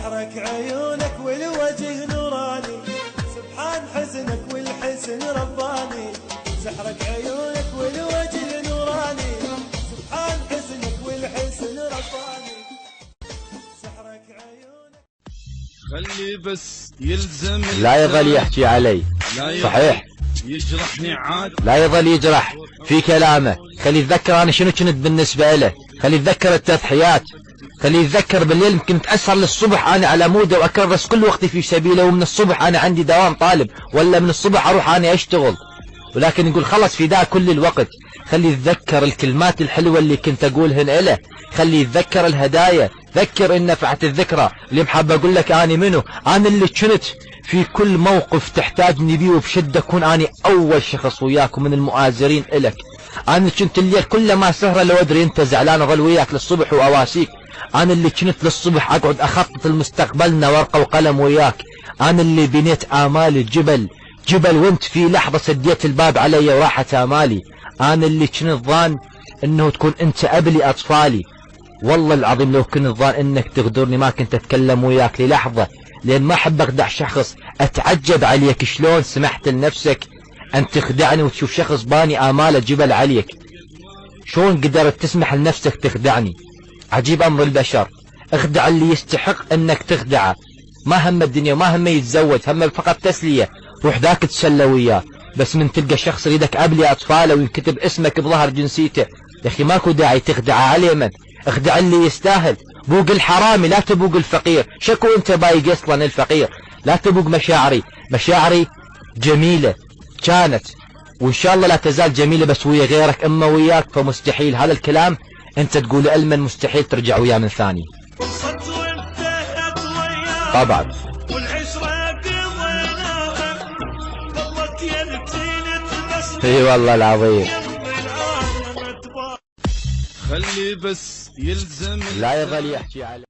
سحرك عيونك والوجه نوراني، سبحان حسنك والحسن رباني. سحرك عيونك والوجه نوراني، سبحان حسنك والحسن رباني. سحرك عيونك خلي بس يلزم لا يظل يحكي علي صحيح، يجرحني عاد لا يظل يجرح في كلامه. خلي يتذكر انا شنو كنت بالنسبه له، خلي يتذكر التضحيات، خلي يتذكر بالليل يمكن اسهر للصبح انا على موده واكرس كل وقتي في سبيله، ومن الصبح انا عندي دوام طالب، ولا من الصبح اروح انا اشتغل، ولكن يقول خلص في دا كل الوقت. خلي يتذكر الكلمات الحلوه اللي كنت اقولهن له، خلي يتذكر الهدايا، ذكر ان نفعت الذكرى. اللي محب اقول لك اني منو، انا اللي كنت في كل موقف تحتاجني بيه وبشده اكون اني اول شخص وياك ومن المؤازرين الك. انا كنت الليل كله ما سهره لو ادري انت زعلان اظل وياك للصبح واواسيك. انا اللي كنت للصبح اقعد اخطط لمستقبلنا ورقه وقلم وياك. انا اللي بنيت امالي جبل وانت في لحظه سديت الباب علي وراحت امالي. انا اللي كنت ظان انه تكون انت ابلي اطفالي. والله العظيم لو كنت ظان انك تغدرني ما كنت اتكلم وياك للحظه، لان ما احب اخدع شخص. اتعجب عليك شلون سمحت لنفسك ان تخدعني وتشوف شخص باني اماله جبل عليك. شلون قدرت تسمح لنفسك تخدعني؟ عجيب امر البشر. اخدع اللي يستحق انك تخدعه. ما هم الدنيا وما هم يتزوج، هم فقط تسليه. روح ذاك تسلى وياه. بس من تلقى شخص يريدك ابلي اطفاله وينكتب اسمك بظهر جنسيته، يا اخي ماكو داعي تخدعه. على من؟ اخدع اللي يستاهل. بوق الحرامي لا تبوق الفقير. شكو انت بايق اصلا الفقير. لا تبوق مشاعري جميلة كانت وان شاء الله لا تزال جميلة، بس ويا غيرك. اما وياك فمستحيل. هذا الكلام انت تقول علما مستحيل ترجع وياه من ثاني. طبعا اي والله العظيم. خلي بس يلزم لا يظل يحكي علي.